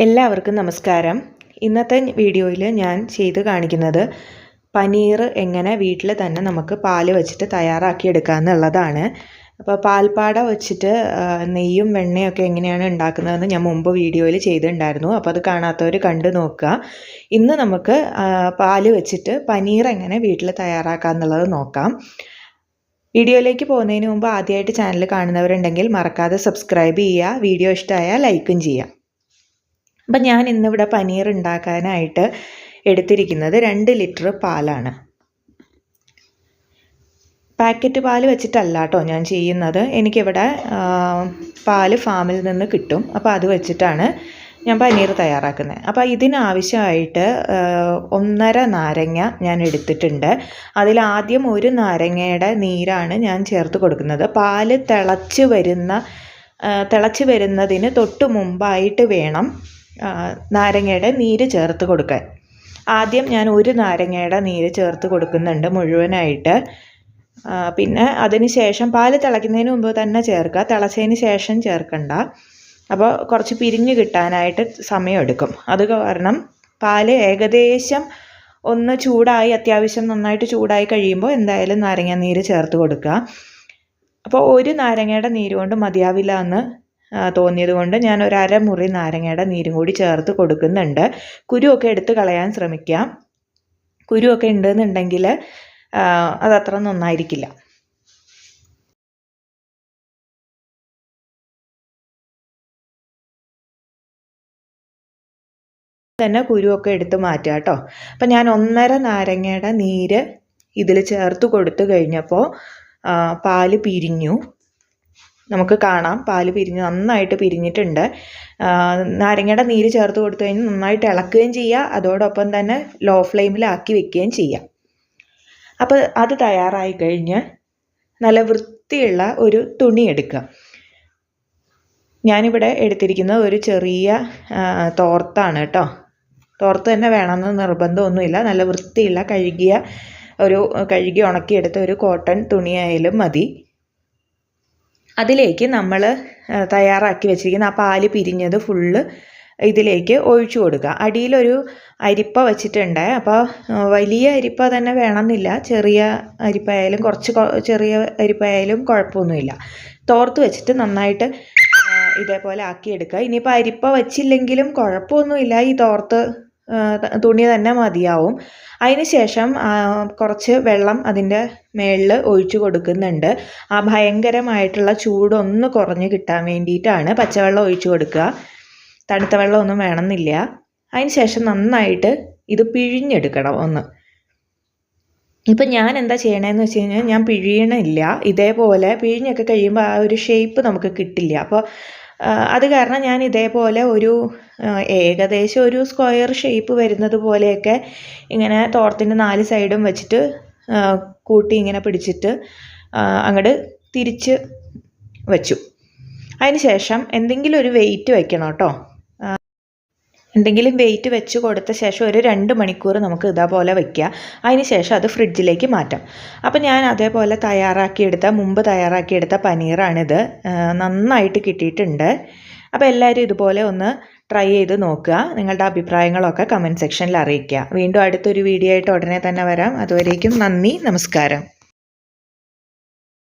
എല്ലാവർക്കും നമസ്കാരം. ഇന്നത്തെ വീഡിയോയിൽ ഞാൻ ചെയ്ത് കാണിക്കുന്നത് പനീർ എങ്ങനെ വീട്ടിൽ തന്നെ നമുക്ക് പാൽ വെച്ചിട്ട് തയ്യാറാക്കിയെടുക്കുക എന്നുള്ളതാണ്. അപ്പോൾ പാൽപ്പാട വെച്ചിട്ട് നെയ്യും വെണ്ണയൊക്കെ എങ്ങനെയാണ് ഉണ്ടാക്കുന്നതെന്ന് ഞാൻ മുമ്പ് വീഡിയോയിൽ ചെയ്തിട്ടുണ്ടായിരുന്നു. അപ്പോൾ അത് കാണാത്തവർ കണ്ടു നോക്കുക. ഇന്ന് നമുക്ക് പാൽ വെച്ചിട്ട് പനീർ എങ്ങനെ വീട്ടിൽ തയ്യാറാക്കുക എന്നുള്ളത് നോക്കാം. വീഡിയോയിലേക്ക് പോകുന്നതിന് മുമ്പ് ആദ്യമായിട്ട് ചാനൽ കാണുന്നവരുണ്ടെങ്കിൽ മറക്കാതെ സബ്സ്ക്രൈബ് ചെയ്യുക. വീഡിയോ ഇഷ്ടമായാൽ ലൈക്കും ചെയ്യുക. അപ്പം ഞാൻ ഇന്നിവിടെ പനീർ ഉണ്ടാക്കാനായിട്ട് എടുത്തിരിക്കുന്നത് 2 ലിറ്റർ പാലാണ്. പാക്കറ്റ് പാൽ വെച്ചിട്ടല്ല കേട്ടോ ഞാൻ ചെയ്യുന്നത്. എനിക്കിവിടെ പാല് ഫാമിൽ നിന്ന് കിട്ടും. അപ്പോൾ അത് വെച്ചിട്ടാണ് ഞാൻ പനീർ തയ്യാറാക്കുന്നത്. അപ്പോൾ ഇതിനാവശ്യമായിട്ട് 1.5 നാരങ്ങ ഞാൻ എടുത്തിട്ടുണ്ട്. അതിലാദ്യം 1 നാരങ്ങയുടെ നീരാണ് ഞാൻ ചേർത്ത് കൊടുക്കുന്നത്. പാല് തിളച്ച് വരുന്നതിന് തൊട്ട് മുമ്പായിട്ട് വേണം നാരങ്ങയുടെ നീര് ചേർത്ത് കൊടുക്കാൻ. ആദ്യം ഞാൻ 1 നാരങ്ങയുടെ നീര് ചേർത്ത് കൊടുക്കുന്നുണ്ട് മുഴുവനായിട്ട്. പിന്നെ അതിന് ശേഷം പാല് തിളയ്ക്കുന്നതിന് മുമ്പ് തന്നെ ചേർക്കുക, തിളച്ചതിന് ശേഷം ചേർക്കണ്ട. അപ്പോൾ കുറച്ച് പിരിഞ്ഞ് കിട്ടാനായിട്ട് സമയമെടുക്കും. അത് കാരണം പാല് ഏകദേശം ഒന്ന് ചൂടായി, അത്യാവശ്യം നന്നായിട്ട് ചൂടായി കഴിയുമ്പോൾ എന്തായാലും നാരങ്ങ നീര് ചേർത്ത് കൊടുക്കുക. അപ്പോൾ 1 നാരങ്ങയുടെ നീര് കൊണ്ട് മതിയാവില്ല എന്ന് തോന്നിയത് കൊണ്ട് ഞാൻ ഒരു 1/2 മുറി നാരങ്ങയുടെ നീരും കൂടി ചേർത്ത് കൊടുക്കുന്നുണ്ട്. കുരുവൊക്കെ എടുത്ത് കളയാൻ ശ്രമിക്കാം. കുരുവൊക്കെ ഉണ്ടെന്നുണ്ടെങ്കിൽ അതത്ര നന്നായിരിക്കില്ല. തന്നെ കുരുവൊക്കെ എടുത്ത് മാറ്റുക കേട്ടോ. അപ്പം ഞാൻ 1.5 നാരങ്ങയുടെ നീര് ഇതിൽ ചേർത്ത് കൊടുത്തു കഴിഞ്ഞപ്പോൾ പാല് പിരിഞ്ഞു. നമുക്ക് കാണാം പാല് നന്നായിട്ട് പിരിഞ്ഞിട്ടുണ്ട്. നാരങ്ങയുടെ നീര് ചേർത്ത് കൊടുത്തു കഴിഞ്ഞാൽ നന്നായിട്ട് ഇളക്കുകയും ചെയ്യുക, അതോടൊപ്പം തന്നെ ലോ ഫ്ലെയിമിലാക്കി വെക്കുകയും ചെയ്യാം. അപ്പോൾ അത് തയ്യാറായി കഴിഞ്ഞ് നല്ല വൃത്തിയുള്ള ഒരു തുണി എടുക്കുക. ഞാനിവിടെ എടുത്തിരിക്കുന്നത് ഒരു ചെറിയ തോർത്താണ് കേട്ടോ. തോർത്ത് തന്നെ വേണമെന്ന് നിർബന്ധമൊന്നുമില്ല. നല്ല വൃത്തിയുള്ള കഴുകി ഉണക്കിയെടുത്ത ഒരു കോട്ടൺ തുണിയായാലും മതി. അതിലേക്ക് നമ്മൾ തയ്യാറാക്കി വെച്ചിരിക്കുന്ന ആ പാല് പിരിഞ്ഞത് ഫുള്ള് ഇതിലേക്ക് ഒഴിച്ചു കൊടുക്കുക. അടിയിലൊരു അരിപ്പ വെച്ചിട്ടുണ്ട്. അപ്പോൾ വലിയ അരിപ്പ തന്നെ വേണമെന്നില്ല, ചെറിയ അരിപ്പയായാലും ചെറിയ അരിപ്പയായാലും കുഴപ്പമൊന്നുമില്ല. തോർത്ത് വെച്ചിട്ട് നന്നായിട്ട് ഇതേപോലെ ആക്കിയെടുക്കുക. ഇനിയിപ്പോൾ അരിപ്പ വച്ചില്ലെങ്കിലും കുഴപ്പമൊന്നുമില്ല, ഈ തോർത്ത് തുണി തന്നെ മതിയാവും. അതിന് ശേഷം കുറച്ച് വെള്ളം അതിൻ്റെ മേളിൽ ഒഴിച്ചു കൊടുക്കുന്നുണ്ട്. ആ ഭയങ്കരമായിട്ടുള്ള ചൂടൊന്ന് കുറഞ്ഞ് കിട്ടാൻ വേണ്ടിയിട്ടാണ് പച്ചവെള്ളം ഒഴിച്ചു കൊടുക്കുക. തണുത്ത വെള്ളമൊന്നും വേണമെന്നില്ല. അതിന് ശേഷം നന്നായിട്ട് ഇത് പിഴിഞ്ഞെടുക്കണം ഒന്ന്. ഇപ്പം ഞാൻ എന്താ ചെയ്യണമെന്ന് വെച്ച് കഴിഞ്ഞാൽ ഞാൻ പിഴിയണില്ല. ഇതേപോലെ പിഴിഞ്ഞൊക്കെ കഴിയുമ്പോൾ ആ ഒരു ഷേപ്പ് നമുക്ക് കിട്ടില്ല. അപ്പോൾ അത് കാരണം ഞാൻ ഇതേപോലെ ഏകദേശം ഒരു സ്ക്വയർ ഷേപ്പ് വരുന്നത് പോലെയൊക്കെ ഇങ്ങനെ തോർത്തിൻ്റെ 4 സൈഡും വെച്ചിട്ട് കൂട്ടി ഇങ്ങനെ പിടിച്ചിട്ട് അങ്ങോട്ട് തിരിച്ച് വെച്ചു. അതിന് ശേഷം എന്തെങ്കിലും ഒരു വെയിറ്റ് വെക്കണം കേട്ടോ. എന്തെങ്കിലും വെയിറ്റ് വെച്ച് കൊടുത്ത ശേഷം ഒരു 2 മണിക്കൂർ നമുക്ക് ഇതേപോലെ വയ്ക്കുക. അതിന് ശേഷം അത് ഫ്രിഡ്ജിലേക്ക് മാറ്റാം. അപ്പോൾ ഞാൻ അതേപോലെ മുമ്പ് തയ്യാറാക്കിയെടുത്ത പനീറാണിത്. നന്നായിട്ട് കിട്ടിയിട്ടുണ്ട്. അപ്പോൾ എല്ലാവരും ഇതുപോലെ ഒന്ന് ട്രൈ ചെയ്ത് നോക്കുക. നിങ്ങളുടെ അഭിപ്രായങ്ങളൊക്കെ കമൻറ്റ് സെക്ഷനിൽ അറിയിക്കുക. വീണ്ടും അടുത്തൊരു വീഡിയോ ആയിട്ട് ഉടനെ തന്നെ വരാം. അതുവരേക്കും നന്ദി, നമസ്കാരം.